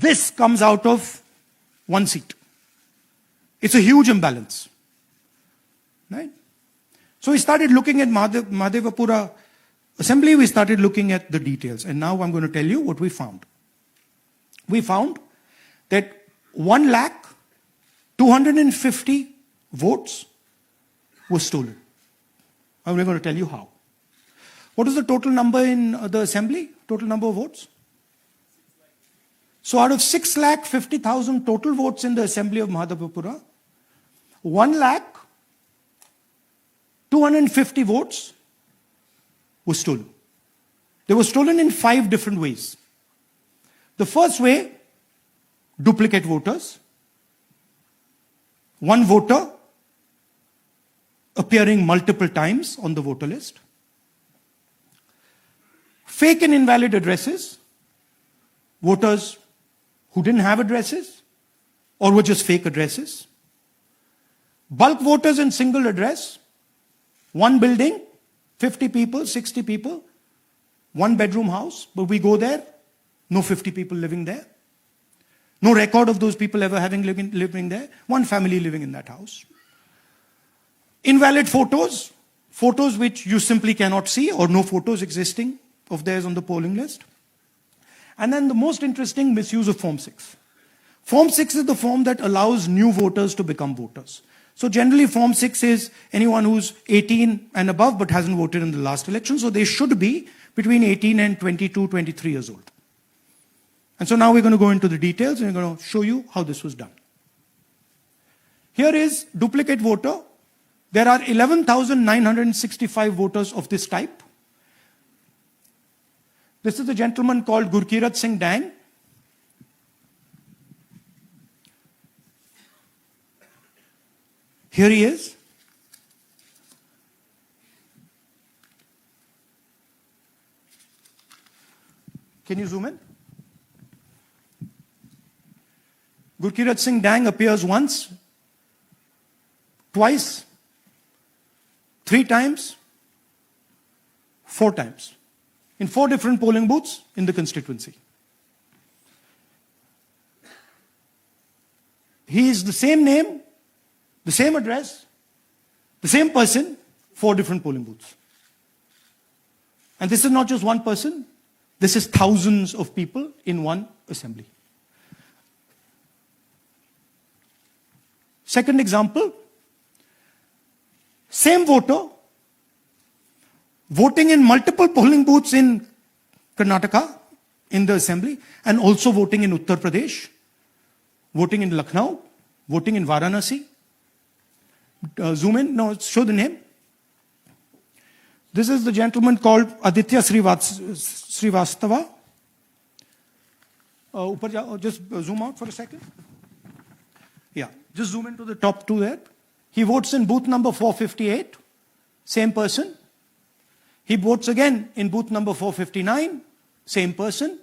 this comes out of one seat. It's a huge imbalance. Right? So we started looking at Mahadevapura assembly, we started looking at the details. And now I'm going to tell you what we found. We found that 1,250,000 votes were stolen. And we're going to tell you how. What is the total number in the assembly? Total number of votes? So out of 6,50,000 total votes in the assembly of Mahadevapura, 1,250,000 votes were stolen. They were stolen in 5 different ways. The first way, duplicate voters. One voter appearing multiple times on the voter list. Fake and invalid addresses. Voters who didn't have addresses or were just fake addresses. Bulk voters in single address. One building, 50 people, 60 people, one bedroom house, but we go there, no 50 people living there. No record of those people ever having living there. One family living in that house. Invalid photos, photos which you simply cannot see or no photos existing of theirs on the polling list. And then the most interesting, misuse of Form 6. Form 6 is the form that allows new voters to become voters. So generally Form 6 is anyone who's 18 and above but hasn't voted in the last election. So they should be between 18 and 22, 23 years old. And so now we're going to go into the details and we're going to show you how this was done. Here is duplicate voter. There are 11,965 voters of this type. This is a gentleman called Gurkirat Singh Dang. Here he is. Can you zoom in? Gurkirat Singh Dang appears once, twice, 3 times, 4 times. In 4 different polling booths in the constituency. He is the same name, the same address, the same person, 4 different polling booths. And this is not just one person, this is thousands of people in one assembly. Second example, same voter, voting in multiple polling booths in Karnataka, in the assembly, and also voting in Uttar Pradesh, voting in Lucknow, voting in Varanasi. Zoom in, no, show the name. This is the gentleman called Aditya Srivastava. Just zoom out for a second. Yeah, just zoom into the top 2 there. He votes in booth number 458, same person. He votes again in booth number 459, same person.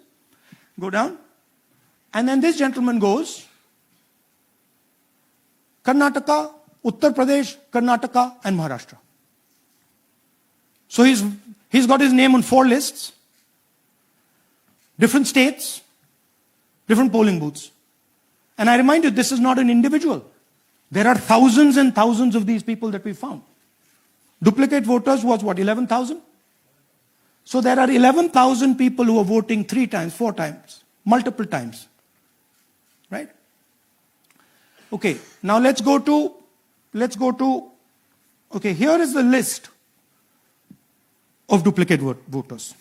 Go down. And then this gentleman goes, Karnataka, Uttar Pradesh, Karnataka, and Maharashtra. So he's got his name on 4 lists, different states, different polling booths. And I remind you, this is not an individual. There are thousands and thousands of these people that we found. Duplicate voters was what, 11,000? So there are 11,000 people who are voting 3 times, 4 times, multiple times. Right? Okay, now let's go to, okay, here is the list of duplicate voters.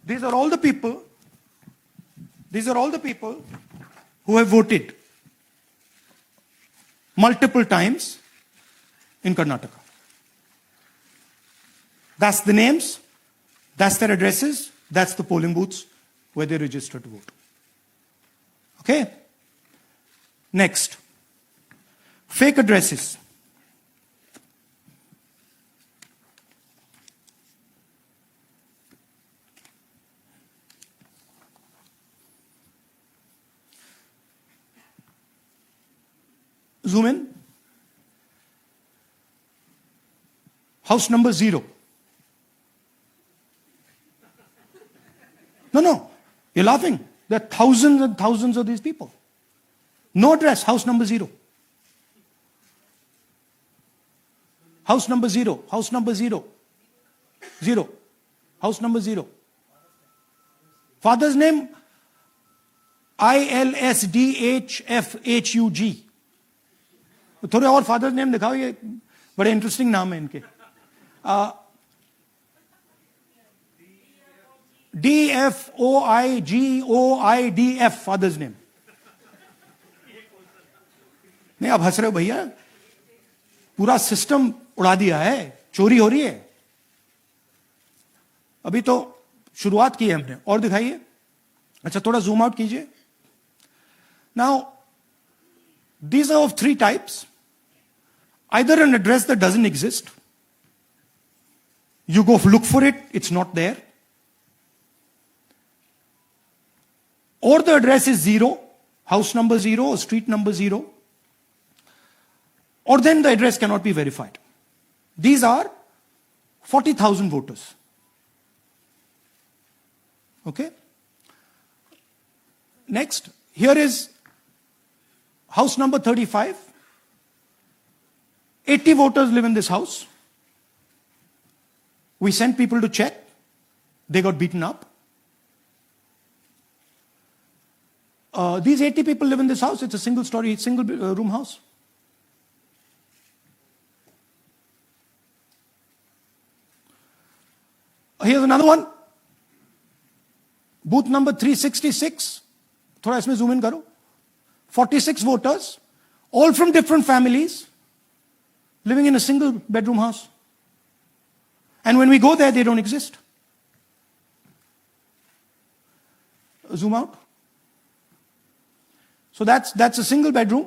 These are all the people who have voted multiple times in Karnataka. That's the names, that's their addresses, that's the polling booths where they register to vote. Okay? Next. Fake addresses. Zoom in. House number 0. No, you're laughing. There are thousands and thousands of these people. No address, house number 0. House number 0, house number 0. 0. House number 0. Father's name, ILSDHFHUG. थोड़े और father's name दिखाओ, ये बड़े interesting नाम है इनके. DFOIGOIDF father's name. नहीं, आप हंस रहे हो भैया, पूरा सिस्टम उड़ा दिया है, चोरी हो रही है. अभी तो शुरुआत की है हमने. और दिखाइए. अच्छा, थोड़ा जूम आउट कीजिए. Now these are of 3 types. Either an address that doesn't exist, you go look for it, it's not there, or the address is 0, house number 0 or street number 0, or then the address cannot be verified. These are 40,000 voters. Okay? Next, here is house number 35. 80 voters live in this house. We sent people to check. They got beaten up. These 80 people live in this house. It's a single story, single room house. Here's another one. Booth number 366. थोड़ा इसमें zoom in करो. 46 voters, all from different families, living in a single bedroom house. And when we go there, they don't exist. Zoom out. So that's a single bedroom.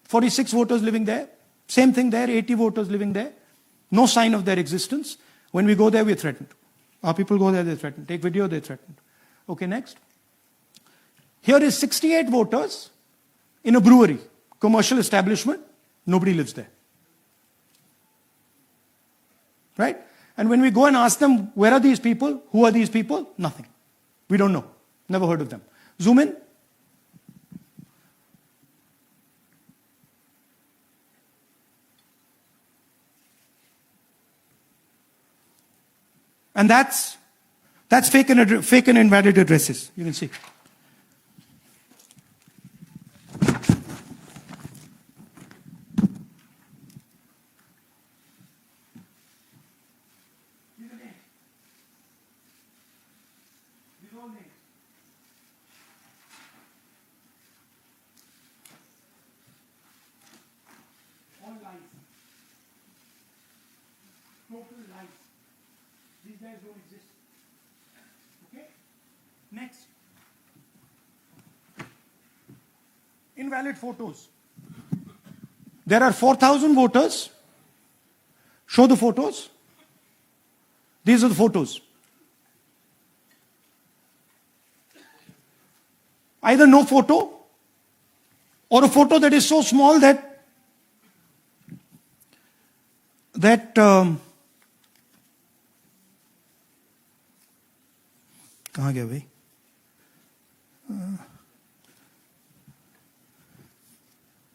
46 voters living there. Same thing there, 80 voters living there. No sign of their existence. When we go there, we're threatened. Our people go there, they're threatened. Take video, they're threatened. Okay, next. Here is 68 voters in a brewery, commercial establishment. Nobody lives there. Right? And when we go and ask them, where are these people? Who are these people? Nothing. We don't know. Never heard of them. Zoom in. And that's fake and invalid addresses. You can see. Total lies. These guys don't exist. Okay? Next. Invalid photos. There are 4,000 voters. Show the photos. These are the photos. Either no photo or a photo that is so small that कहाँ गया भाई?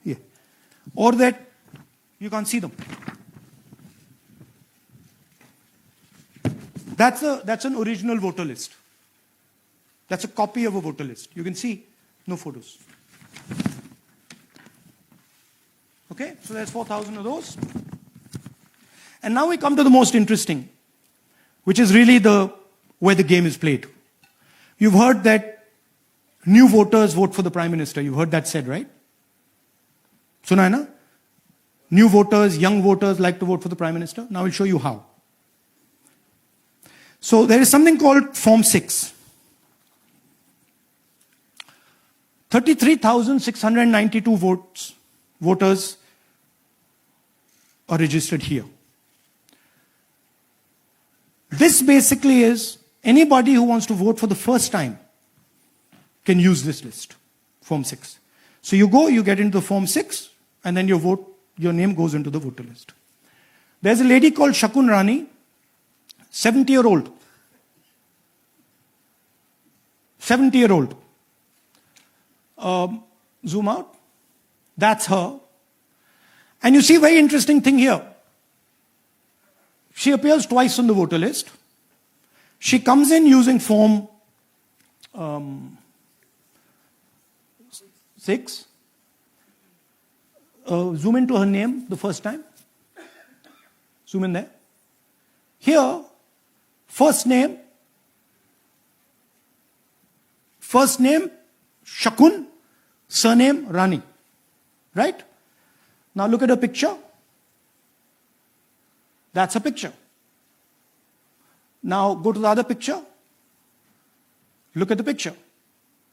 Yeah. Or that you can't see them. That's an original voter list. That's a copy of a voter list. You can see no photos. Okay, so there's 4,000 of those. And now we come to the most interesting, which is really where the game is played. You've heard that new voters vote for the Prime Minister. You've heard that said, right? Suna hai na? New voters, young voters like to vote for the Prime Minister. Now I'll show you how. So there is something called Form 6. 33,692 voters are registered here. This basically is anybody who wants to vote for the first time can use this list, Form 6. So you go, you get into the Form 6, and then your name goes into the voter list. There's a lady called Shakun Rani, 70-year-old. 70-year-old. Zoom out. That's her. And you see, very interesting thing here. She appears twice on the voter list. She comes in using form 6. Zoom into her name the first time. Zoom in there. Here, first name Shakun, surname Rani. Right? Now look at her picture. That's a picture. Now go to the other picture. Look at the picture.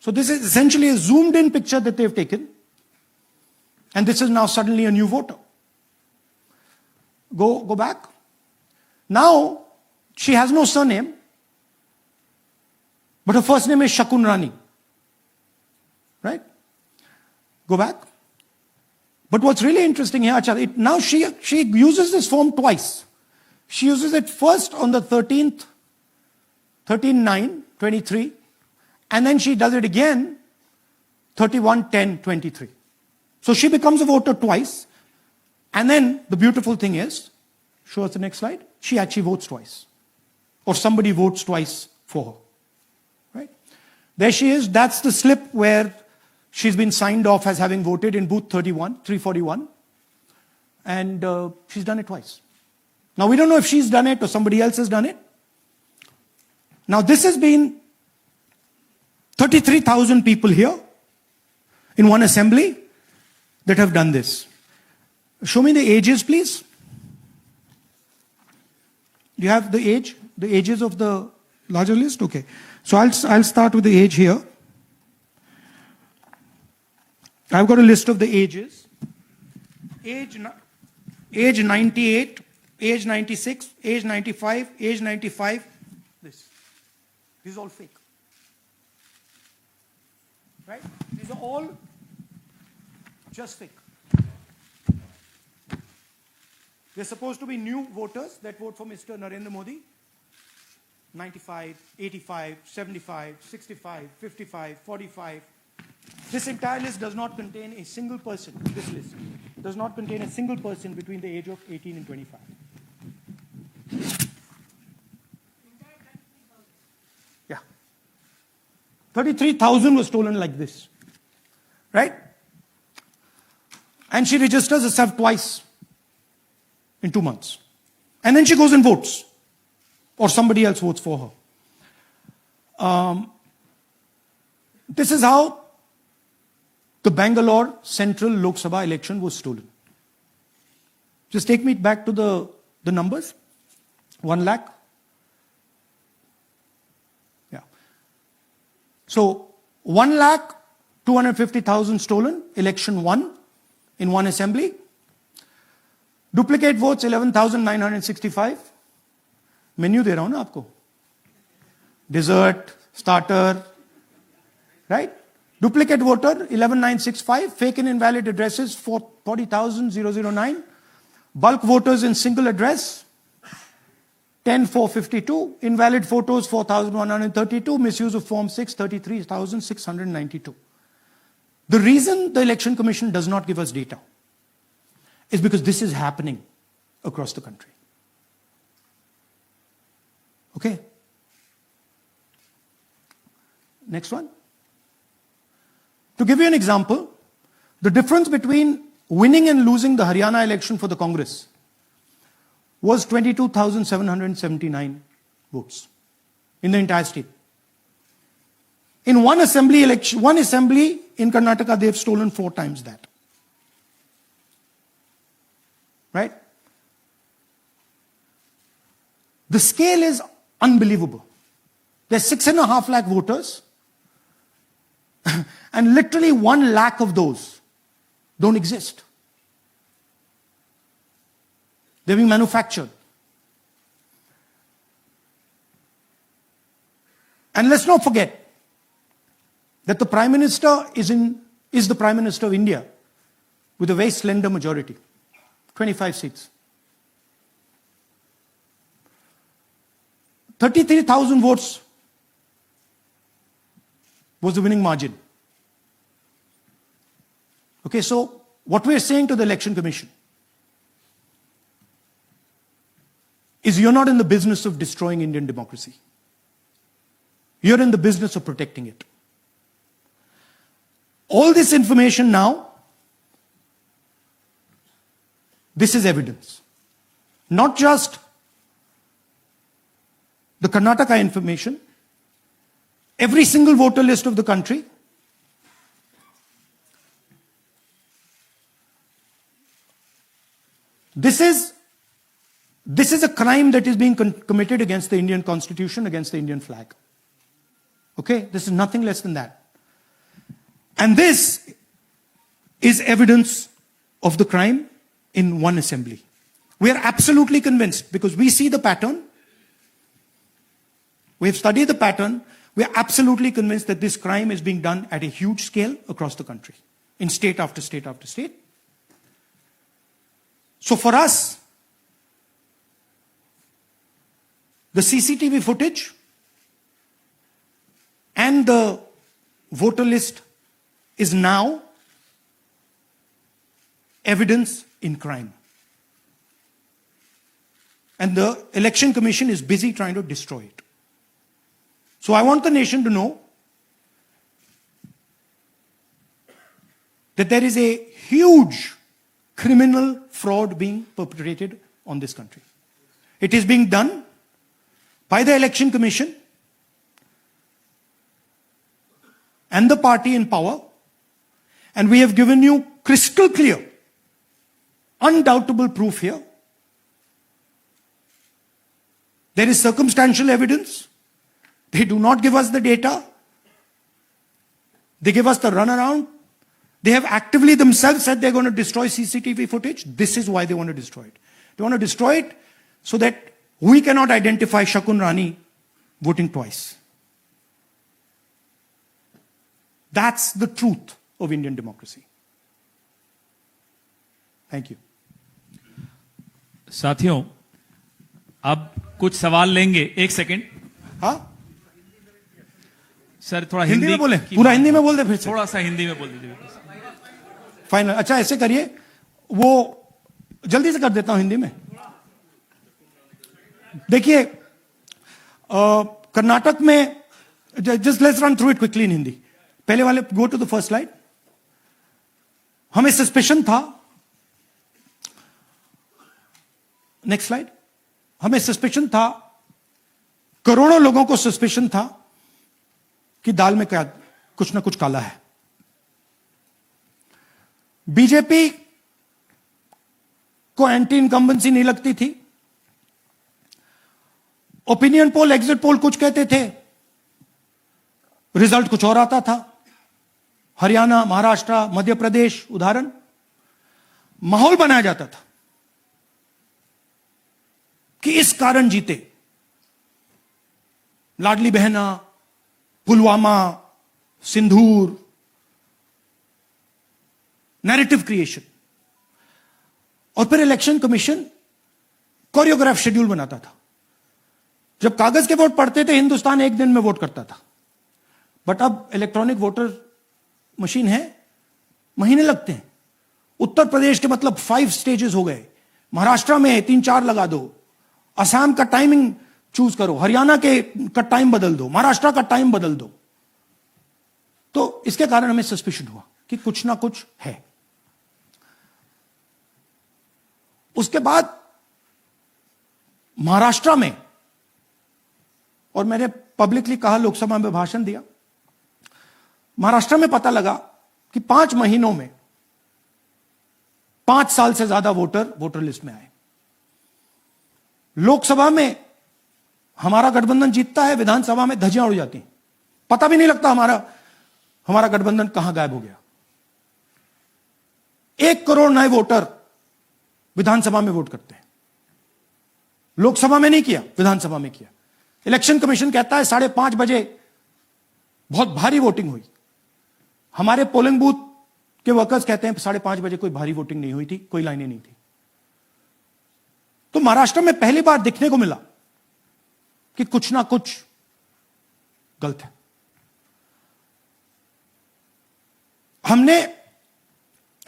So this is essentially a zoomed in picture that they've taken. And this is now suddenly a new voter. Go back. Now she has no surname, but her first name is Shakun Rani. Right? Go back. But what's really interesting here, now she uses this form twice. She uses it first on the 13th, 13/9/23, and then she does it again 31/10/23. So she becomes a voter twice. And then the beautiful thing is, show us the next slide, she actually votes twice. Or somebody votes twice for her. Right? There she is. That's the slip where she's been signed off as having voted in booth 341. And she's done it twice. Now we don't know if she's done it or somebody else has done it. Now this has been 33,000 people here in one assembly that have done this. Show me the ages, please. Do you have the age? The ages of the larger list? Okay. So I'll start with the age here. I've got a list of the ages. Age 98, age 96, age 95, age 95. This is all fake. Right? These are all just fake. They're supposed to be new voters that vote for Mr. Narendra Modi. 95, 85, 75, 65, 55, 45. This entire list does not contain a single person. This list does not contain a single person between the age of 18 and 25. Yeah. 33,000 was stolen like this. Right? And she registers herself twice in 2 months. And then she goes and votes. Or somebody else votes for her. This is how the Bangalore Central Lok Sabha election was stolen. Just take me back to the numbers. 1 lakh. Yeah. So 1,250,000 stolen, election won in one assembly. Duplicate votes 11,965. Menu दे रहा हूं ना आपको. Dessert, starter, right? Duplicate voter 11,965. Fake and invalid addresses 40,009. Bulk voters in single address 10,452. Invalid photos 4,132. Misuse of Form 6 33,692. The reason the Election Commission does not give us data is because this is happening across the country. Okay. Next one. To give you an example, the difference between winning and losing the Haryana election for the Congress was 22,779 votes in the entire state. In one assembly election, one assembly in Karnataka, they've stolen 4 times that. Right? The scale is unbelievable. There's 6.5 lakh voters, and literally 1 lakh of those don't exist. They're being manufactured. And let's not forget that the Prime Minister is the Prime Minister of India with a very slender majority, 25 seats. 33,000 votes was the winning margin. Okay, so what we are saying to the Election Commission is you're not in the business of destroying Indian democracy. You're in the business of protecting it. All this information now, this is evidence. Not just the Karnataka information, every single voter list of the country, this is a crime that is being committed against the Indian Constitution, against the Indian flag. Okay, this is nothing less than that. And this is evidence of the crime in one assembly. We are absolutely convinced because we see the pattern. We have studied the pattern. We are absolutely convinced that this crime is being done at a huge scale across the country, in state after state after state. So for us, the CCTV footage and the voter list is now evidence in crime. And the Election Commission is busy trying to destroy it. So I want the nation to know that there is a huge criminal fraud being perpetrated on this country. It is being done by the Election Commission and the party in power, and we have given you crystal clear, undoubtable proof here. There is circumstantial evidence. They do not give us the data. They give us the runaround. They have actively themselves said they're going to destroy CCTV footage. This is why they want to destroy it. They want to destroy it so that we cannot identify Shakun Rani voting twice. That's the truth of Indian democracy. Thank you. साथियों, अब कुछ सवाल लेंगे. एक second. हाँ, sir थोड़ा हिंदी में बोले, पूरा हिंदी में बोल दे फिर से. थोड़ा सा हिंदी में बोल दीजिए. फाइनल. अच्छा ऐसे करिए, वो जल्दी से कर देता हूं हिंदी में. देखिए, कर्नाटक में, just let's run through it quickly in Hindi. पहले वाले, go to the first slide. हमें सस्पेशन था, नेक्स्ट स्लाइड. हमें सस्पेशन था, करोड़ों लोगों को सस्पेशन था कि दाल में क्या कुछ ना कुछ काला है. बीजेपी को एंटी इनकम्बेंसी नहीं लगती थी. ओपिनियन पोल, एग्जिट पोल कुछ कहते थे, रिजल्ट कुछ और आता था. हरियाणा, महाराष्ट्र, मध्य प्रदेश उदाहरण. माहौल बनाया जाता था कि इस कारण जीते. लाडली बहना, पुलवामा, सिंदूर, नैरेटिव क्रिएशन. और फिर इलेक्शन कमीशन कोरियोग्राफ शेड्यूल बनाता था. जब कागज के वोट पड़ते थे, हिंदुस्तान एक दिन में वोट करता था. बट अब इलेक्ट्रॉनिक वोटर मशीन है, महीने लगते हैं. उत्तर प्रदेश के मतलब 5 स्टेजेस हो गए. महाराष्ट्र में 3-4 लगा दो. असम का टाइमिंग चूज करो, हरियाणा का टाइम बदल दो, महाराष्ट्र का टाइम बदल दो. तो इसके कारण हमें सस्पिशन हुआ कि कुछ ना कुछ है. उसके बाद महाराष्ट्र में, और मैंने पब्लिकली कहा, लोकसभा में भाषण दिया, महाराष्ट्र में पता लगा कि 5 महीनों में 5 साल से ज्यादा वोटर लिस्ट में आए. लोकसभा में हमारा गठबंधन जीतता है, विधानसभा में धज्जियां उड़ जाती हैं. पता भी नहीं लगता हमारा गठबंधन कहां गायब हो गया. 1 करोड़ नए वोटर विधानसभा में वोट करते हैं. लोकसभा में नहीं किया, विधानसभा में किया. इलेक्शन कमीशन कहता है 5:30 बजे बहुत भारी वोटिंग हुई. हमारे पोलिंग बूथ के वर्कर्स कहते हैं 5:30 बजे कोई भारी वोटिंग नहीं हुई थी, कोई लाइनें नहीं थी. तो महाराष्ट्र में पहली बार दिखने को मिला कि कुछ ना कुछ गलत है. हमने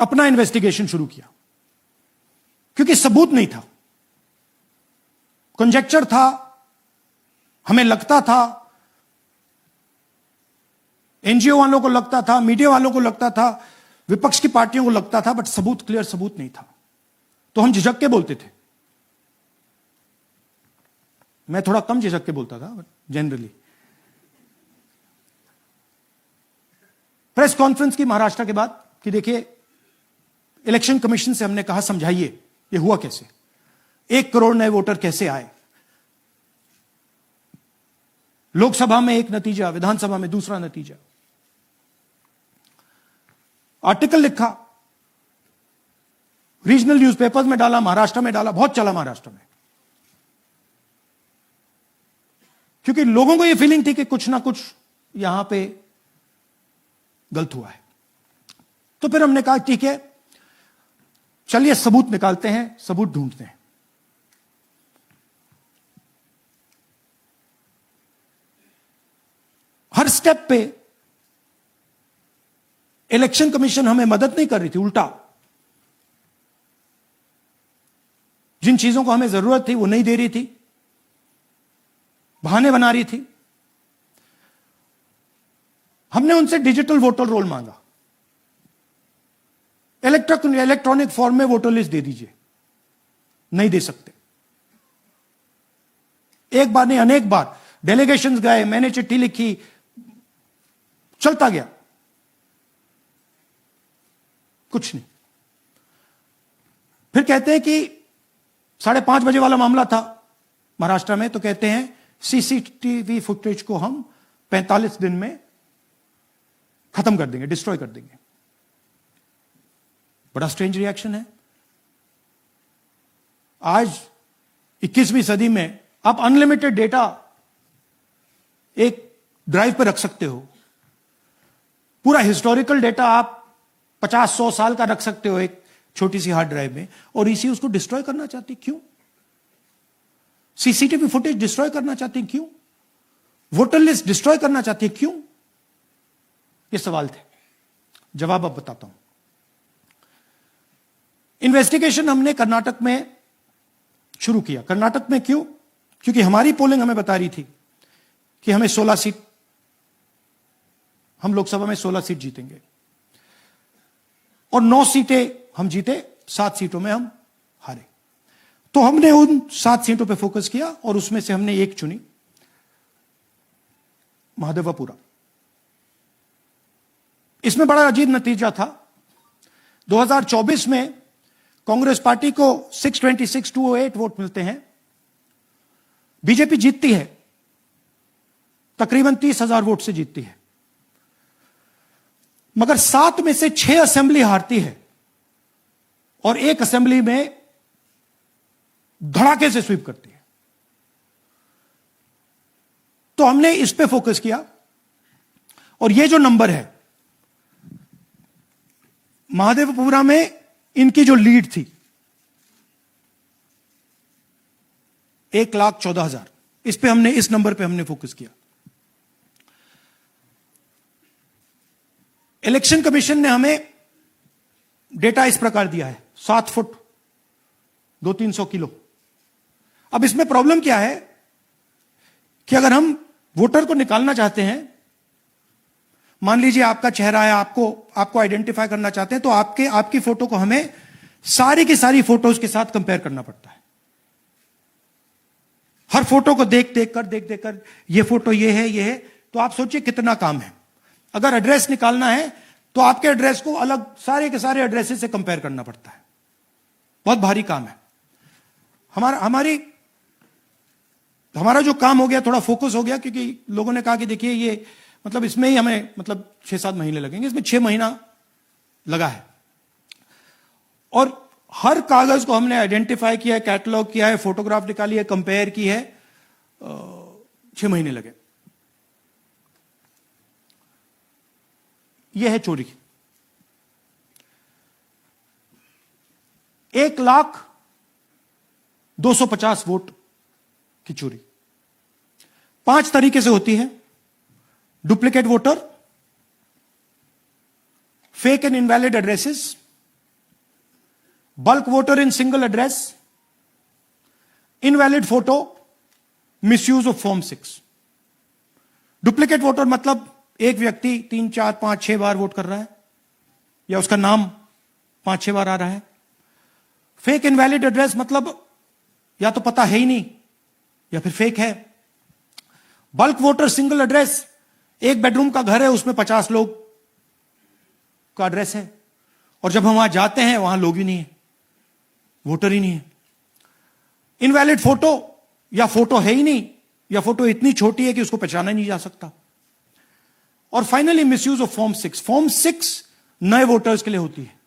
अपना इन्वेस्टिगेशन शुरू किया, क्योंकि सबूत नहीं था, कंजेक्चर था, हमें लगता था, एनजीओ वालों को लगता था, मीडिया वालों को लगता था, विपक्ष की पार्टियों को लगता था, बट सबूत, क्लियर सबूत नहीं था। तो हम झिझक के बोलते थे। मैं थोड़ा कम झिझक के बोलता था, बट जनरली। प्रेस कॉन्फ्रेंस की महाराष्ट्र के बाद कि देखिए, इलेक्शन कमीशन से हमने कहा समझाइए ये हुआ कैसे, 1 करोड़ नए वोटर कैसे आए, लोकसभा में एक नतीजा, विधानसभा में दूसरा नतीजा। आर्टिकल लिखा, रीजनल न्यूज़पेपर्स में डाला, महाराष्ट्र में डाला, बहुत चला महाराष्ट्र में, क्योंकि लोगों को यह फीलिंग थी कि कुछ ना कुछ यहां पे गलत हुआ है। तो फिर हमने कहा ठीक है, चलिए सबूत निकालते हैं, सबूत ढूंढते हैं। हर स्टेप पे इलेक्शन कमीशन हमें मदद नहीं कर रही थी, उल्टा जिन चीजों को हमें जरूरत थी वो नहीं दे रही थी, बहाने बना रही थी। हमने उनसे डिजिटल वोटर रोल मांगा, इलेक्ट्रॉनिक फॉर्म में वोटर लिस्ट दे दीजिए, नहीं दे सकते। एक बार नहीं, अनेक बार डेलीगेशंस गए, मैंने चिट्ठी लिखी, चलता गया, कुछ नहीं। फिर कहते हैं कि 5:30 बजे वाला मामला था महाराष्ट्र में, तो कहते हैं सीसीटीवी फुटेज को हम 45 दिन में खत्म कर देंगे, डिस्ट्रॉय कर देंगे। बड़ा स्ट्रेंज रिएक्शन है। आज 21वीं सदी में आप अनलिमिटेड डेटा एक ड्राइव पर रख सकते हो, पूरा हिस्टोरिकल डेटा आप 50-100 साल का रख सकते हो एक छोटी सी हार्ड ड्राइव में, और इसी उसको डिस्ट्रॉय करना चाहती, क्यों? सीसीटीवी फुटेज डिस्ट्रॉय करना चाहती, क्यों? वोटर लिस्ट डिस्ट्रॉय करना चाहती है, क्यों? ये सवाल थे, जवाब अब बताता हूं। इन्वेस्टिगेशन हमने कर्नाटक में शुरू किया। कर्नाटक में क्यों? क्योंकि हमारी पोलिंग हमें बता रही थी कि हमें 16 सीट, हम लोकसभा में 16 सीट जीतेंगे, और 9 सीटें हम जीते, 7 सीटों में हम हारे। तो हमने उन 7 सीटों पे फोकस किया, और उसमें से हमने एक चुनी, महादेवपुरा। इसमें बड़ा अजीब नतीजा था। 2024 में कांग्रेस पार्टी को 626-208 वोट मिलते हैं, बीजेपी जीतती है, तकरीबन 30,000 वोट से जीतती है, मगर 7 में से 6 असेंबली हारती है, और 1 असेंबली में धड़ाके से स्वीप करती है। तो हमने इस पे फोकस किया, और ये जो नंबर है, महादेवपुरा में इनकी जो लीड थी 1,14,000, इस पे हमने, इस नंबर पे हमने फोकस किया। इलेक्शन कमीशन ने हमें डेटा इस प्रकार दिया है, 7 फुट 200-300 किलो। अब इसमें प्रॉब्लम क्या है कि अगर हम वोटर को निकालना चाहते हैं, मान लीजिए आपका चेहरा है, आपको आइडेंटिफाई करना चाहते हैं, तो आपकी फोटो को हमें सारी की सारी फोटोज के साथ कंपेयर करना पड़ता है। हर फोटो को देख देख कर ये फोटो ये है, तो आप सोचिए कितना काम है। अगर एड्रेस निकालना है तो आपके एड्रेस को अलग सारे के सारे एड्रेसेस से कंपेयर करना पड़ता है, बहुत भारी काम है। हमारा जो काम हो गया, थोड़ा फोकस हो गया, क्योंकि लोगों ने कहा कि देखिए ये मतलब इसमें ही हमें मतलब 6-7 महीने लगेंगे, इसमें 6 महीना लगा है, और हर कागज को हमने आइडेंटिफाई किया है, कैटलॉग किया है, फोटोग्राफ निकाली है, कंपेयर की है, 6 महीने लगे। यह है चोरी। 1,02,50 वोट की चोरी 5 तरीके से होती है। Duplicate voter, fake and invalid addresses, bulk voter in single address, invalid photo, misuse of form 6. Duplicate voter मतलब एक व्यक्ति 3, 4, 5, 6 बार वोट कर रहा है या उसका नाम 5, 6 बार आ रहा है. फेक इनवैलिड एड्रेस मतलब या तो पता है ही नहीं या फिर फेक है. बल्क वोटर सिंगल एड्रेस, एक बेडरूम का घर है, उसमें 50 लोग का एड्रेस है और जब हम वहां जाते हैं वहां लोग ही नहीं है, वोटर ही नहीं है. इनवैलिड फोटो, या फोटो है ही नहीं या फोटो इतनी छोटी है कि उसको पहचाना नहीं जा सकता. और finally misuse of form 6. Form 6 नए वोटर्स के लिए होती है.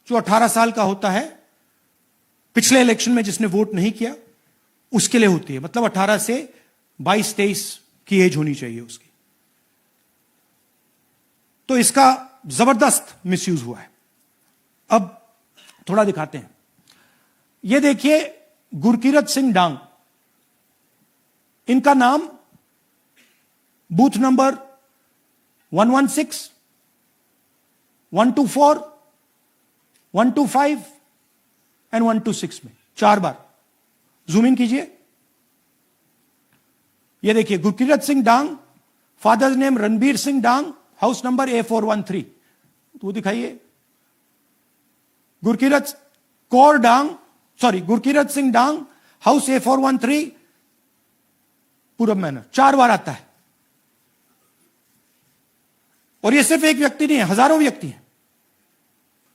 जो 18 साल का होता है, पिछले इलेक्शन में जिसने वोट नहीं किया उसके लिए होती है. मतलब 18 से 22-23 की एज होनी चाहिए उसकी. तो इसका जबरदस्त मिसयूज हुआ है. अब थोड़ा दिखाते हैं. यह देखिए गुरकीरत सिंह डांग, इनका नाम बूथ नंबर 116, 124, 125 एंड 126 में 4 बार. जूम इन कीजिए. यह देखिए गुरकीरत सिंह डांग, फादर्स नेम रणबीर सिंह डांग, हाउस नंबर A413. तो वो दिखाइए. गुरकीरत कौर डांग, सॉरी गुरकीरत सिंह डांग, हाउस A413, पूरब मैनर. 4 बार आता है. और ये सिर्फ एक व्यक्ति नहीं है, हजारों व्यक्ति हैं.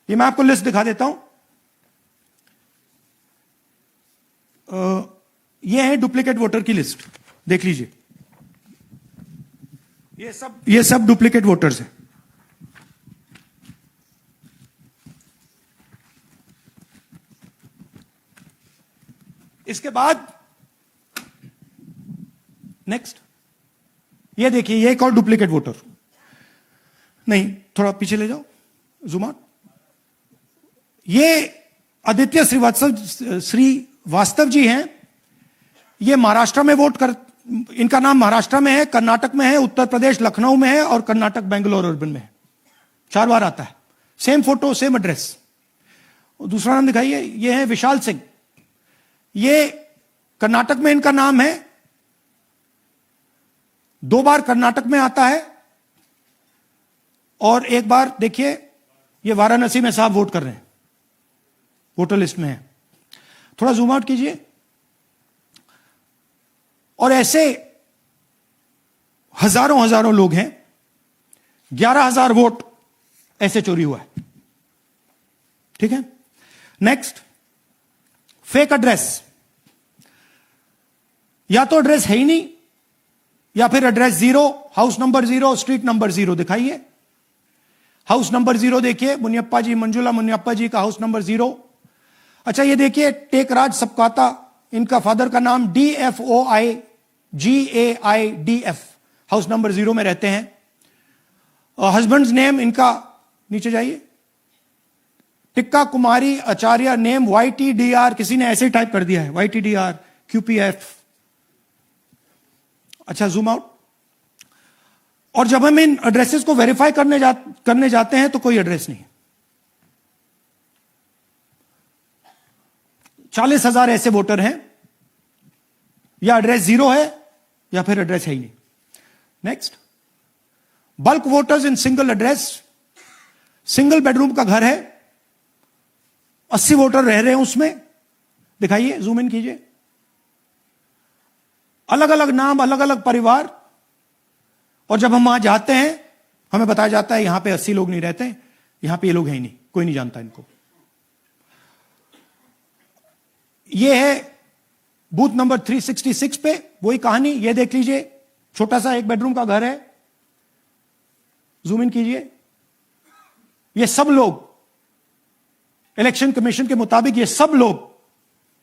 ये मैं आपको लिस्ट दिखा देता हूं. ये है डुप्लीकेट वोटर की लिस्ट, देख लीजिए. ये सब डुप्लीकेट वोटर्स हैं. इसके बाद नेक्स्ट, ये देखिए, ये एक और डुप्लीकेट वोटर. नहीं, थोड़ा पीछे ले जाओ, जूम आउट. ये आदित्य श्रीवास्तव जी हैं. ये महाराष्ट्र में वोट कर, इनका नाम महाराष्ट्र में है, कर्नाटक में है, उत्तर प्रदेश लखनऊ में है और कर्नाटक बेंगलोर अर्बन में है. 4 बार आता है. Same photo, same address. दूसरा नाम दिखाइए. ये है विशाल सिंह. ये कर्नाटक में इनका नाम है, 2 बार कर्नाटक में आता है और 1 बार देखिए ये वाराणसी में साहब वोट कर रहे हैं, वोटर लिस्ट में है. थोड़ा जूम आउट कीजिए. और ऐसे हजारों लोग हैं. 11,000 वोट ऐसे चोरी हुआ है. ठीक है. Next, fake address. या तो एड्रेस है ही नहीं या फिर address 0, house number 0, street number 0. दिखाइए. हाउस नंबर 0 देखिए, मुनियप्पा जी, मंजुला मुनियप्पा जी का हाउस नंबर 0. अच्छा, ये देखिए टेकराज सबकाता, इनका फादर का नाम DFOIGAIDF, हाउस नंबर 0 में रहते हैं. हस्बैंड्स नेम इनका, नीचे जाइए, टिक्का कुमारी आचार्य, नेम YTDR, किसी ने ऐसे टाइप कर दिया है, YTDR QPF. अच्छा, जूम आउट. और जब हम इन एड्रेसेस को वेरीफाई करने जाते हैं तो कोई एड्रेस नहीं. 40,000 ऐसे वोटर हैं, या एड्रेस 0 है या फिर एड्रेस है ही नहीं. Next, bulk voters in single address. Single bedroom का घर है, 80 वोटर रह रहे हैं उसमें. दिखाइए, जूम इन कीजिए. अलग अलग नाम, अलग अलग परिवार. और जब हम वहां जाते हैं हमें बताया जाता है यहां पे 80 लोग नहीं रहते, यहां पे ये लोग हैं ही नहीं, कोई नहीं जानता इनको. ये है बूथ नंबर 366 पे वही कहानी. ये देख लीजिए, छोटा सा एक बेडरूम का घर है. जूम इन कीजिए. ये सब लोग, इलेक्शन कमीशन के मुताबिक ये सब लोग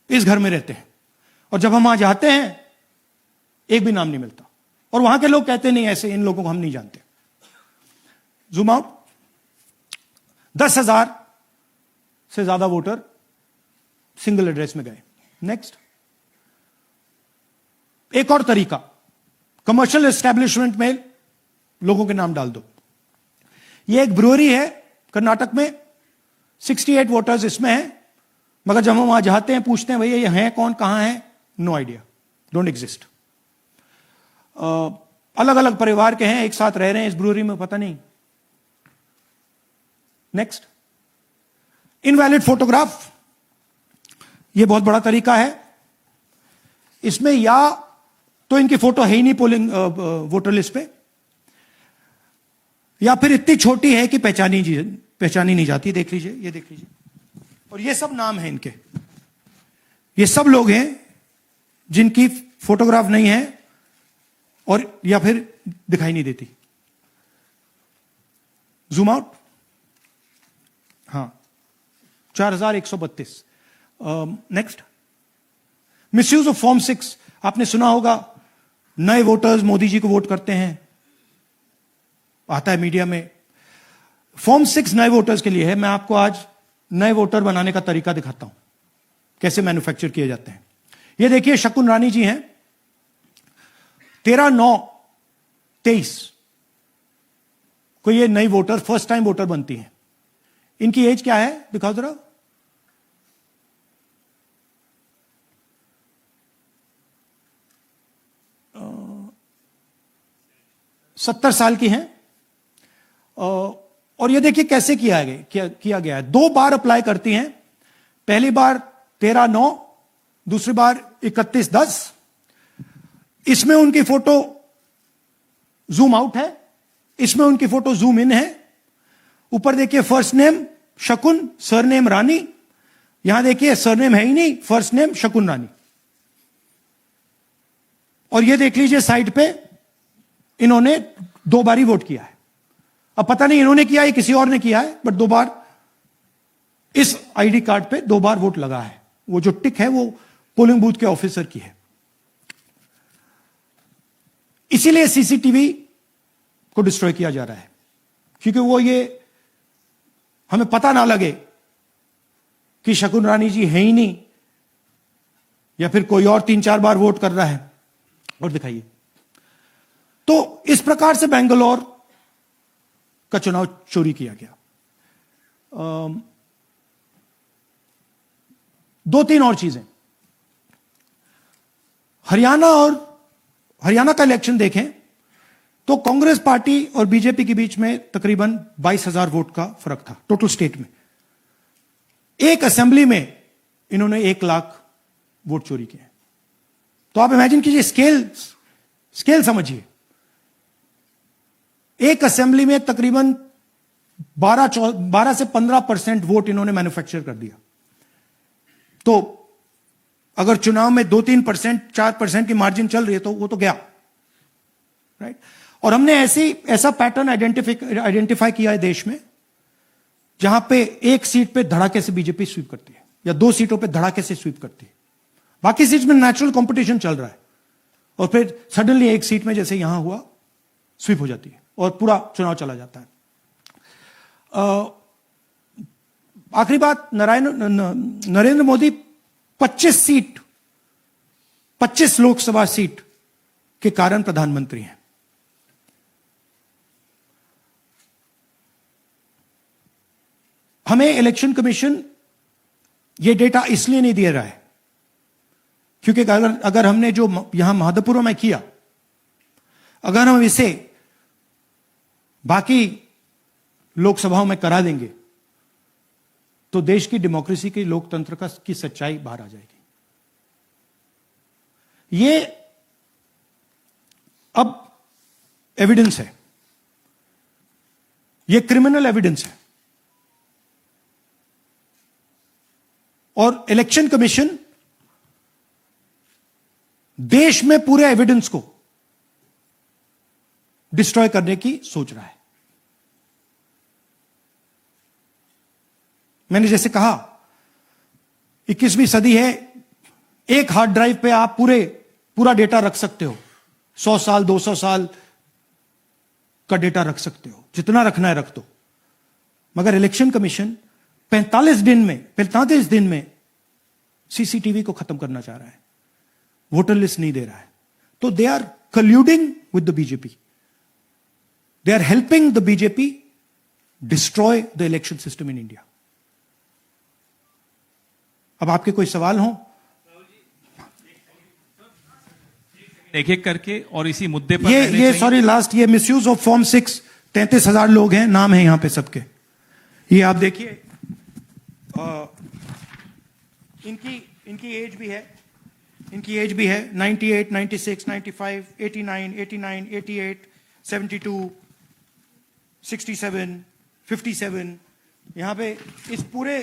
इस घर में रहते हैं. और जब हम वहां जाते हैं एक भी नाम नहीं मिलता. और वहां के लोग कहते नहीं, ऐसे इन लोगों को हम नहीं जानते. Zoom out. 10,000 से ज्यादा वोटर सिंगल एड्रेस में गए. नेक्स्ट, एक और तरीका, कमर्शियल एस्टेब्लिशमेंट में लोगों के नाम डाल दो. ये एक ब्रूअरी है कर्नाटक में 68 वोटर्स इसमें हैं, मगर जब हम वहां जाते हैं पूछते हैं भैया ये हैं कौन, कहां है, नो आइडिया, डोंट एग्जिस्ट। अलग अलग परिवार के हैं, एक साथ रह रहे हैं इस ब्रूअरी में, पता नहीं। नेक्स्ट, इनवैलिड फोटोग्राफ, यह बहुत बड़ा तरीका है। इसमें या तो इनकी फोटो है ही नहीं पोलिंग वोटर लिस्ट पे, या फिर इतनी छोटी है कि पहचानी नहीं जाती। देख लीजिए, ये देख लीजिए, और ये सब नाम है इनके, ये सब लोग हैं जिनकी फोटोग्राफ नहीं है और या फिर दिखाई नहीं देती। जूम आउट, हां, 4132। नेक्स्ट, मिसयूज ऑफ फॉर्म 6, आपने सुना होगा नए वोटर्स मोदी जी को वोट करते हैं, आता है मीडिया में। फॉर्म 6 नए वोटर्स के लिए है। मैं आपको आज नए वोटर बनाने का तरीका दिखाता हूं, कैसे मैन्युफैक्चर किए जाते हैं। ये देखिए, शकुन रानी जी हैं, 13/9/23 को ये नई वोटर, फर्स्ट टाइम वोटर बनती हैं। इनकी एज क्या है, दिखाओ जरा। 70 साल की हैं। और ये देखिए कैसे किया गया है। 2 बार अप्लाई करती हैं, पहली बार 13/9, दूसरी बार 31/10। इसमें उनकी फोटो जूम आउट है, इसमें उनकी फोटो जूम इन है। ऊपर देखिए फर्स्ट नेम शकुन, सरनेम रानी। यहां देखिए सरनेम है ही नहीं, फर्स्ट नेम शकुन रानी। और ये देख लीजिए साइड पे इन्होंने 2 बार ही वोट किया है। अब पता नहीं इन्होंने किया है किसी और ने किया है, बट 2 बार इस आईडी कार्ड पे 2 बार वोट लगा है। वो जो टिक है वो पोलिंग बूथ के ऑफिसर की है। इसीलिए सीसीटीवी को डिस्ट्रॉय किया जा रहा है, क्योंकि वो ये हमें पता ना लगे कि शकुन रानी जी है ही नहीं, या फिर कोई और 3-4 बार वोट कर रहा है। और दिखाइए, तो इस प्रकार से बेंगलोर का चुनाव चोरी किया गया। 2-3 और चीजें। हरियाणा का इलेक्शन देखें तो कांग्रेस पार्टी और बीजेपी के बीच में तकरीबन 22,000 वोट का फर्क था टोटल स्टेट में। एक असेंबली में इन्होंने 1 लाख वोट चोरी किए। तो आप इमेजिन कीजिए, स्केल समझिए। एक असेंबली में तकरीबन 12 से 15% वोट इन्होंने मैन्युफैक्चर कर दिया। तो अगर चुनाव में 2-3%, 4% की मार्जिन चल रही है तो वो तो गया, राइट। और हमने ऐसा पैटर्न आइडेंटिफाई किया है देश में, जहां पे एक सीट पे धड़ाके से बीजेपी स्वीप करती है, या 2 सीटों पे धड़ाके से स्वीप करती है। बाकी सीट में नेचुरल कंपटीशन चल रहा है, और फिर सडनली एक सीट में जैसे यहां हुआ स्वीप हो जाती है और पूरा चुनाव चला जाता है। आखिरी बात, नरेंद्र मोदी 25 लोकसभा सीट के कारण प्रधानमंत्री हैं। हमें इलेक्शन कमीशन यह डेटा इसलिए नहीं दे रहा है क्योंकि अगर हमने जो यहां महादपुरम में किया, अगर हम इसे बाकी लोकसभाओं में करा देंगे तो देश की डेमोक्रेसी की, लोकतंत्र की सच्चाई बाहर आ जाएगी। ये अब एविडेंस है, ये क्रिमिनल एविडेंस है। और इलेक्शन कमीशन देश में पूरे एविडेंस को डिस्ट्रॉय करने की सोच रहा है। मैंने जैसे कहा 21वीं सदी है, एक हार्ड ड्राइव पे आप पूरा डेटा रख सकते हो। 100 साल 200 साल का डेटा रख सकते हो, जितना रखना है रख दो। मगर इलेक्शन कमीशन 45 दिन में सीसीटीवी को खत्म करना चाह रहा है, वोटर लिस्ट नहीं दे रहा है। तो they are colluding with the BJP, they are helping the BJP destroy the election system in India. अब आपके कोई सवाल हो? एक एक करके और इसी मुद्दे पर रहने ये चाहिए। सॉरी लास्ट, ये मिसयूज ऑफ फॉर्म 6, 33,000 लोग हैं, नाम है यहां पे सबके। ये आप देखिए, इनकी एज भी है, 98, 96, 95, 89, 88, 72, 67, 57। यहां पे इस पूरे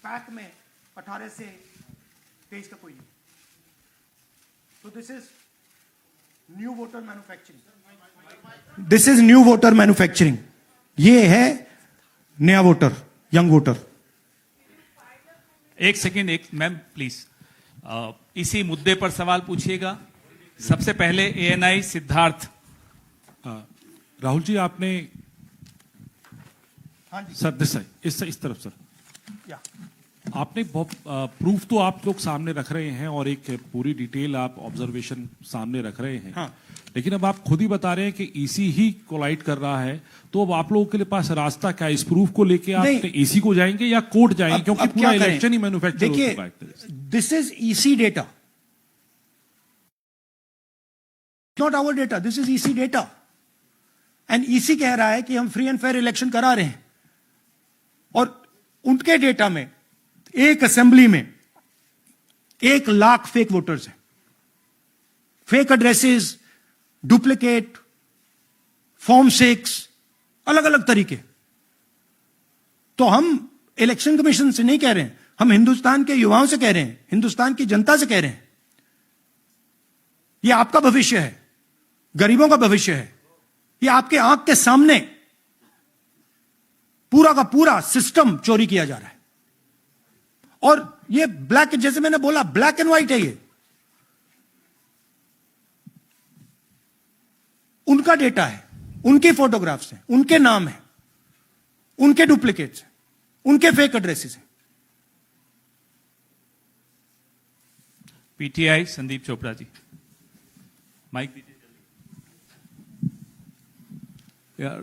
पैक में 18 से 23 का कोई नहीं। तो this is new voter manufacturing, this is new voter manufacturing. ये है नया वोटर, यंग वोटर। एक सेकेंड, एक मैम प्लीज, इसी मुद्दे पर सवाल पूछिएगा। सबसे पहले एएनआई सिद्धार्थ। राहुल जी, आपने हाँ जी सर इस तरफ सर, या आपने बहुत प्रूफ तो आप लोग सामने रख रहे हैं और एक पूरी डिटेल आप ऑब्जर्वेशन सामने रख रहे हैं। हाँ। लेकिन अब आप खुद ही बता रहे हैं कि ईसी ही कोलाइड कर रहा है, तो अब आप लोगों के लिए पास रास्ता क्या है? इस प्रूफ को लेके आप ईसी को जाएंगे या कोर्ट जाएंगे? क्योंकि पूरा इलेक्शन ही मैन्युफैक्चर हो चुका है एक तरह से। This is EC data, not our data, this is EC data. And EC कह रहा है कि हम फ्री एंड फेयर इलेक्शन करा रहे हैं, और उनके डेटा में एक असेंबली में 1 लाख फेक वोटर्स हैं, फेक एड्रेसेस, डुप्लीकेट, फॉर्म 6, अलग अलग तरीके। तो हम इलेक्शन कमीशन से नहीं कह रहे हैं, हम हिंदुस्तान के युवाओं से कह रहे हैं, हिंदुस्तान की जनता से कह रहे हैं, यह आपका भविष्य है, गरीबों का भविष्य है। यह आपके आंख के सामने पूरा का पूरा सिस्टम चोरी किया जा रहा है। और ये ब्लैक, जैसे मैंने बोला, ब्लैक एंड व्हाइट है। ये उनका डेटा है, उनके फोटोग्राफ्स हैं, उनके नाम हैं, उनके डुप्लीकेट्स हैं, उनके फेक एड्रेसेस हैं। पीटीआई संदीप चोपड़ा जी, माइक दीजिए।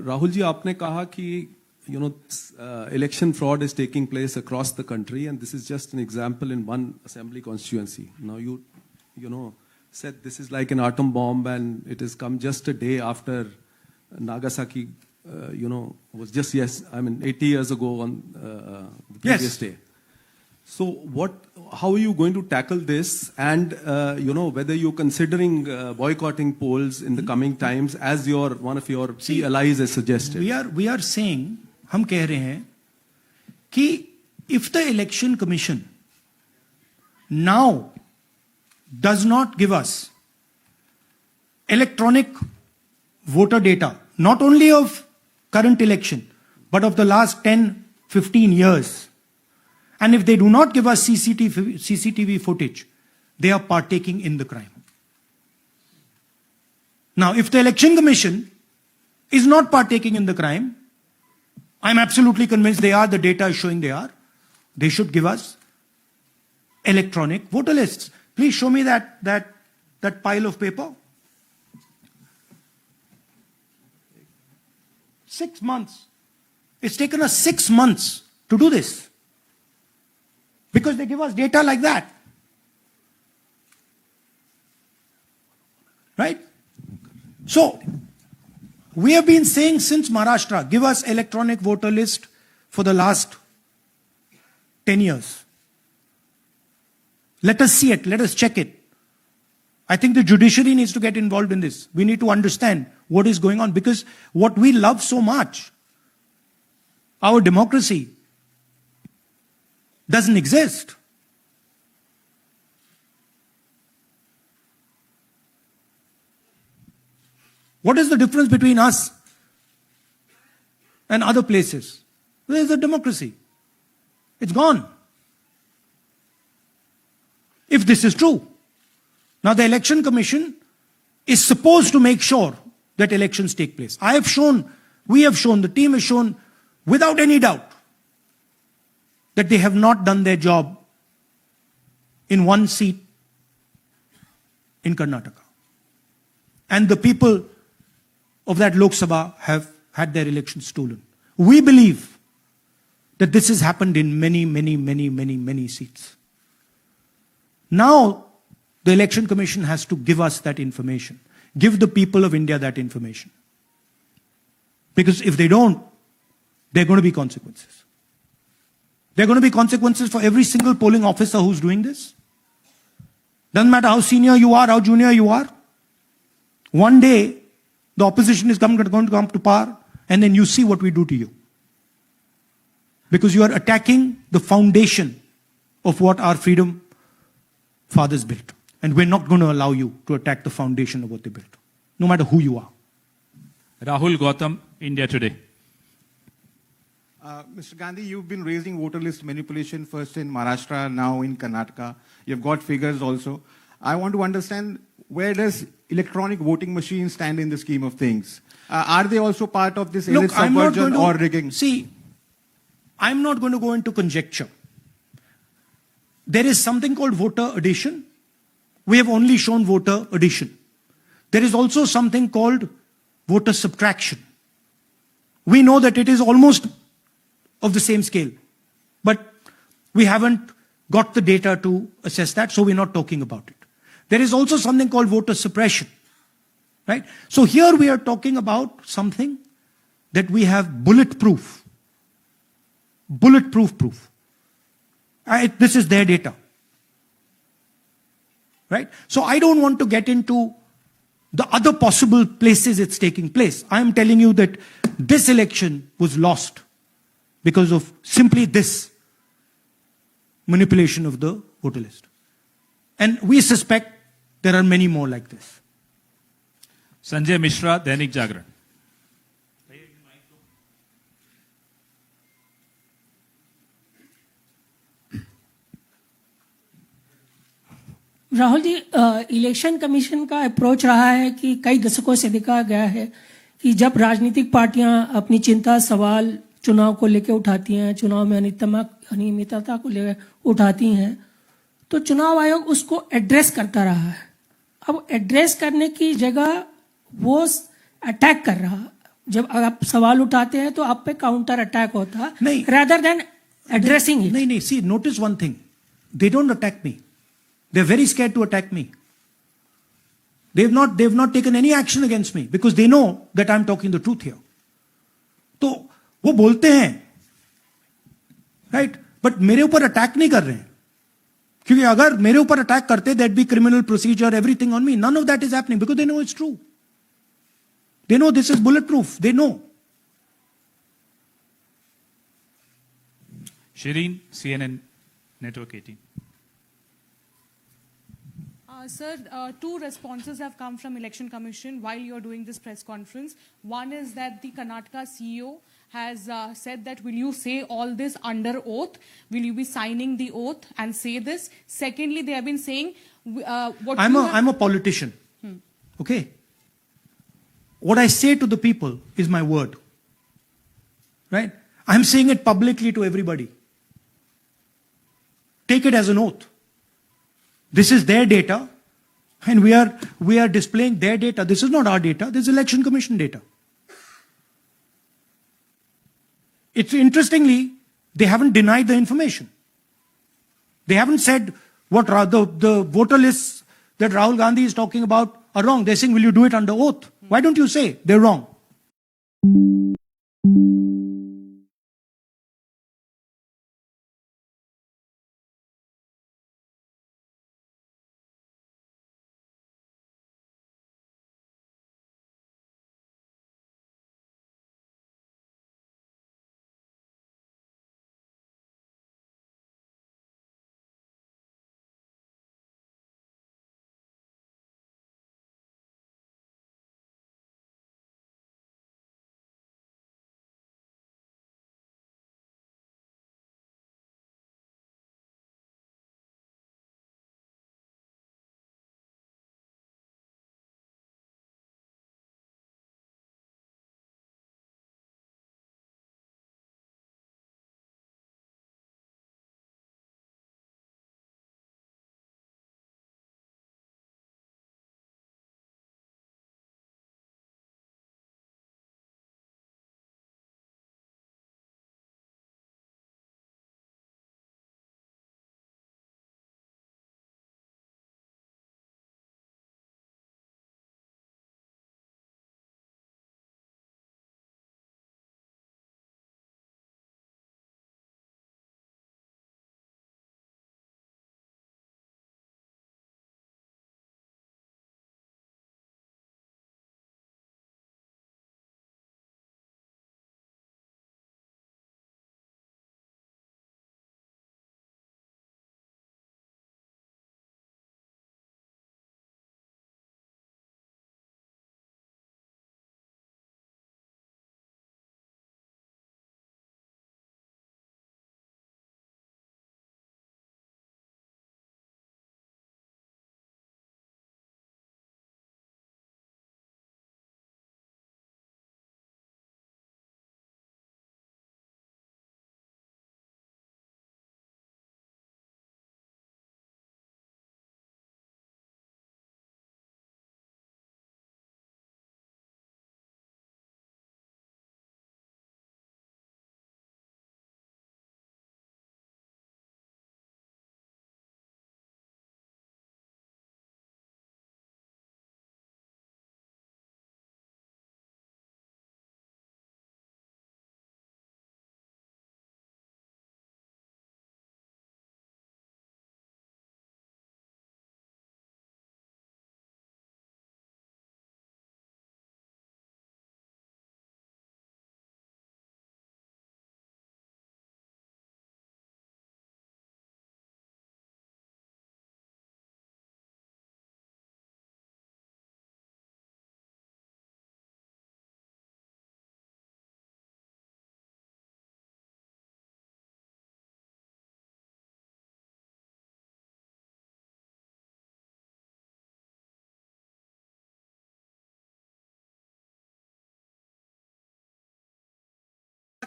राहुल जी, आपने कहा कि election fraud is taking place across the country, and this is just an example in one assembly constituency. Now you said this is like an atom bomb, and it has come just a day after Nagasaki, was just 80 years ago on the previous day. So how are you going to tackle this, and whether you're considering boycotting polls in the coming times, as one of your key allies has suggested? We are saying, हम कह रहे हैं कि if the election commission now does not give us electronic voter data, not only of current election, but of the last 10, 15 years, and if they do not give us CCTV footage, they are partaking in the crime. Now, if the election commission is not partaking in the crime, I'm absolutely convinced they are, the data is showing they are, they should give us electronic voter lists. Please show me that pile of paper. 6 months. It's taken us 6 months to do this, because they give us data like that. Right? So, we have been saying since Maharashtra, give us electronic voter list for the last 10 years. Let us see it. Let us check it. I think the judiciary needs to get involved in this. We need to understand what is going on, because what we love so much, our democracy, doesn't exist. What is the difference between us and other places? There is a democracy. It's gone. If this is true. Now the election commission is supposed to make sure that elections take place. I have shown, we have shown, the team has shown without any doubt that they have not done their job in one seat in Karnataka. And the people of that Lok Sabha have had their elections stolen. We believe that this has happened in many seats. Now, the Election Commission has to give us that information. Give the people of India that information. Because if they don't, there are going to be consequences. There are going to be consequences for every single polling officer who's doing this. Doesn't matter how senior you are, how junior you are. One day, the opposition is going to come to power, and then you see what we do to you. Because you are attacking the foundation of what our freedom fathers built. And we're not going to allow you to attack the foundation of what they built, no matter who you are. Rahul Gautam, India Today. Mr. Gandhi, you've been raising voter list manipulation first in Maharashtra, now in Karnataka. You've got figures also. I want to understand, where does electronic voting machines stand in the scheme of things? Are they also part of this elite subversion or rigging? See, I'm not going to go into conjecture. There is something called voter addition. We have only shown voter addition. There is also something called voter subtraction. We know that it is almost of the same scale, but we haven't got the data to assess that, so we're not talking about it. There is also something called voter suppression, right? So here we are talking about something that we have bulletproof proof. This is their data, right? So I don't want to get into the other possible places it's taking place. I am telling you that this election was lost because of simply this manipulation of the voter list. And we suspect there are many more like this. Sanjay Mishra, Dainik Jagran. Rahul ji, election commission का approach रहा है कि कई दशकों से देखा गया है कि जब राजनीतिक पार्टियां अपनी चिंता सवाल चुनाव को लेकर उठाती हैं, चुनाव में अनियमितता को लेकर उठाती हैं, तो चुनाव आयोग उसको एड्रेस करता रहा है. अब एड्रेस करने की जगह वो अटैक कर रहा. जब आप सवाल उठाते हैं तो आप पे काउंटर अटैक होता है, rather than addressing it. नहीं, see, notice one thing. They don't attack me. They're very scared to attack me. They've not taken any action against me because they know that I'm talking the truth here. तो वो बोलते हैं, right? But मेरे ऊपर attack नहीं कर रहे हैं. क्योंकि अगर मेरे ऊपर अटैक करते, there'd be criminal procedure, everything on me. None of that is happening because they know it's true. They know this is bulletproof. They know. Shireen, CNN Network 18. Sir, two responses have come from Election Commission while you're doing this press conference. One is that the Karnataka CEO has said that, will you say all this under oath? Will you be signing the oath and say this? Secondly, they have been saying... I'm a politician. Okay? What I say to the people is my word. Right? I'm saying it publicly to everybody. Take it as an oath. This is their data, and we are displaying their data. This is not our data. This is Election Commission data. It's interestingly, they haven't denied the information. They haven't said what the voter lists that Rahul Gandhi is talking about are wrong. They're saying, will you do it under oath? Why don't you say they're wrong?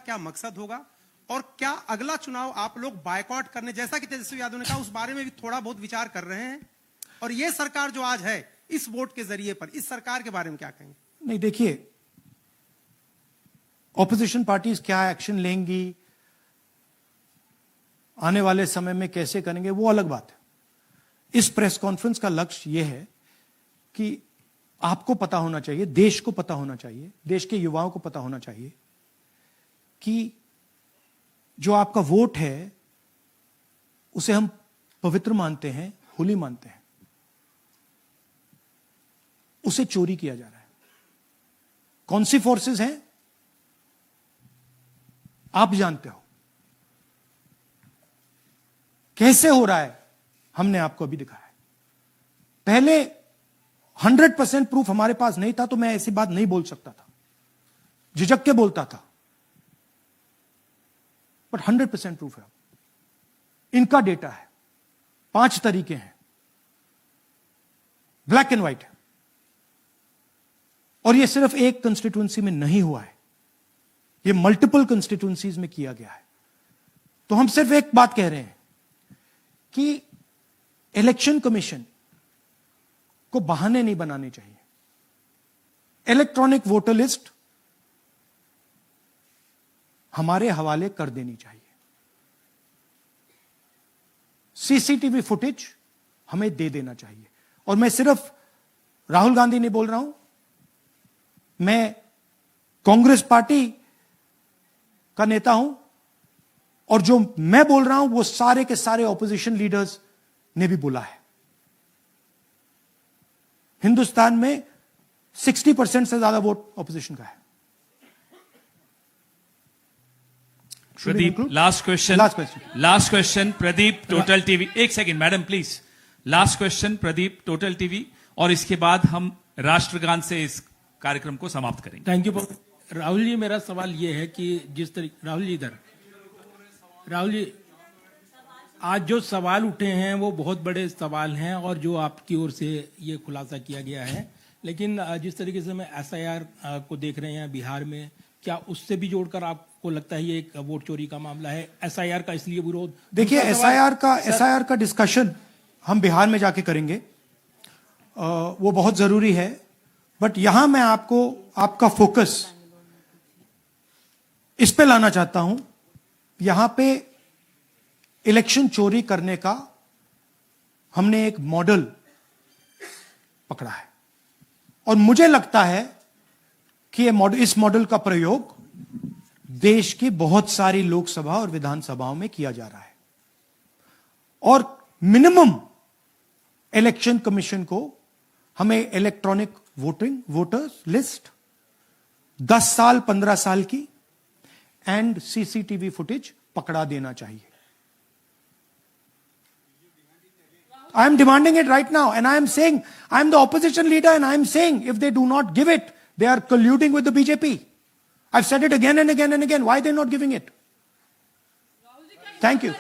क्या मकसद होगा, और क्या अगला चुनाव आप लोग boycott करने, जैसा कि तेजस्वी यादव ने कहा, उस बारे में भी थोड़ा बहुत विचार कर रहे हैं? और ये सरकार जो आज है इस वोट के जरिए पर, इस सरकार के बारे में क्या कहेंगे? नहीं, देखिए, ऑपोजिशन पार्टीज क्या एक्शन लेंगी, आने वाले समय में कैसे करेंगे, वो अलग बात है। इस प्रेस कॉन्फ्रेंस का लक्ष्य यह है कि आपको पता होना चाहिए, देश को पता होना चाहिए, देश के युवाओं को पता होना चाहिए कि जो आपका वोट है उसे हम पवित्र मानते हैं, होली मानते हैं, उसे चोरी किया जा रहा है। कौन सी फोर्सेस हैं आप जानते हो, कैसे हो रहा है हमने आपको अभी दिखाया है। पहले 100% प्रूफ हमारे पास नहीं था तो मैं ऐसी बात नहीं बोल सकता था, झिझक के बोलता था, बट 100% प्रूफ है। इनका डेटा है, 5 तरीके हैं, ब्लैक एंड व्हाइट है, और यह सिर्फ एक कंस्टिट्यूएंसी में नहीं हुआ है, यह मल्टीपल कंस्टिट्यूएंसीज में किया गया है। तो हम सिर्फ एक बात कह रहे हैं कि इलेक्शन कमीशन को बहाने नहीं बनाने चाहिए। इलेक्ट्रॉनिक वोटर लिस्ट हमारे हवाले कर देनी चाहिए। सीसीटीवी फुटेज हमें दे देना चाहिए। और मैं सिर्फ राहुल गांधी नहीं बोल रहा हूं, मैं कांग्रेस पार्टी का नेता हूं, और जो मैं बोल रहा हूं वो सारे के सारे ऑपोजिशन लीडर्स ने भी बोला है। हिंदुस्तान में 60% से ज्यादा वोट ऑपोजिशन का है। Pradeep, last question Pradeep, total TV. एक second madam please, last question Pradeep, total TV, और इसके बाद हम राष्ट्रगान से इस कार्यक्रम को समाप्त करेंगे। Thank you Rahul ji. मेरा सवाल यह है कि जिस तरीके राहुल जी आज जो सवाल उठे हैं वो बहुत बड़े सवाल हैं, और जो आपकी ओर से ये खुलासा किया गया है, लेकिन जिस तरीके से मैं एसआईआर को देख रहे हैं बिहार में, क्या उससे भी जोड़कर आपको लगता है ये एक वोट चोरी का मामला है? एसआईआर का इसलिए विरोध, देखिए, एसआईआर का डिस्कशन हम बिहार में जाके करेंगे, वो बहुत जरूरी है, बट यहां मैं आपका फोकस इस पे लाना चाहता हूं। यहां पे इलेक्शन चोरी करने का हमने एक मॉडल पकड़ा है, और मुझे लगता है कि इस मॉडल का प्रयोग देश की बहुत सारी लोकसभा और विधानसभाओं में किया जा रहा है। और मिनिमम इलेक्शन कमीशन को हमें इलेक्ट्रॉनिक वोटर्स लिस्ट 10 साल 15 साल की एंड सीसीटीवी फुटेज पकड़ा देना चाहिए। I am demanding it right now, and I am saying, I am the opposition leader, and I am saying, if they do not give it, they are colluding with the BJP. I've said it again and again and again. Why are they not giving it? Thank you.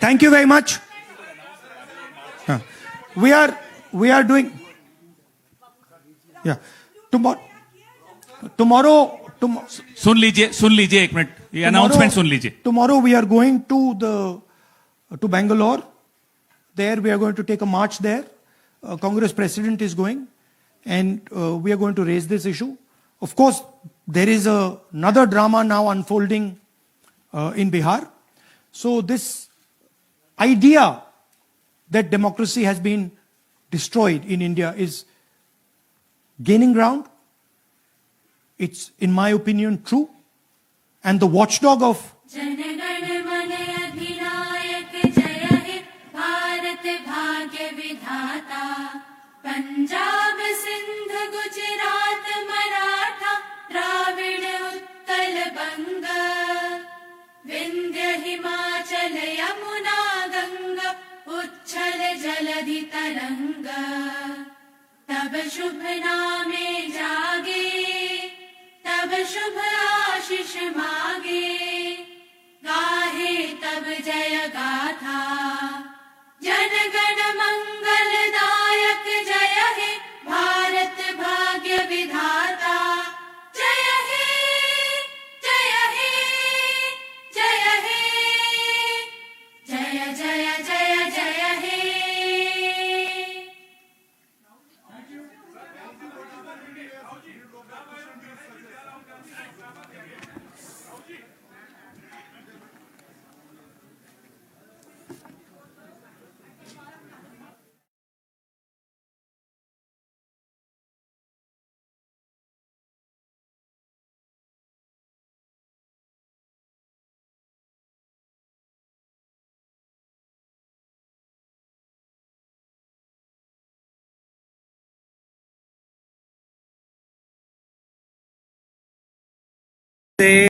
Thank you very much. We are doing, yeah. Tomorrow, सुन लीजिए एक minute, ये announcement सुन लीजिए। Tomorrow we are going to Bangalore. There we are going to take a march there. Congress president is going, and we are going to raise this issue. Of course, there is another drama now unfolding in Bihar. So this idea that democracy has been destroyed in India is gaining ground. It's, in my opinion, true. And the watchdog of Punjab Sindh Gujarat Maratha Dravida Utkal बंग विंध्य हिमाचल यमुना गंगा उच्छल जलधि तरंग तब शुभ नामे जागे तब शुभ आशीष मागे गाहे तब जय गाथा जन गण मंगलदायक जय हे भारत भाग्य विधाता जय हे से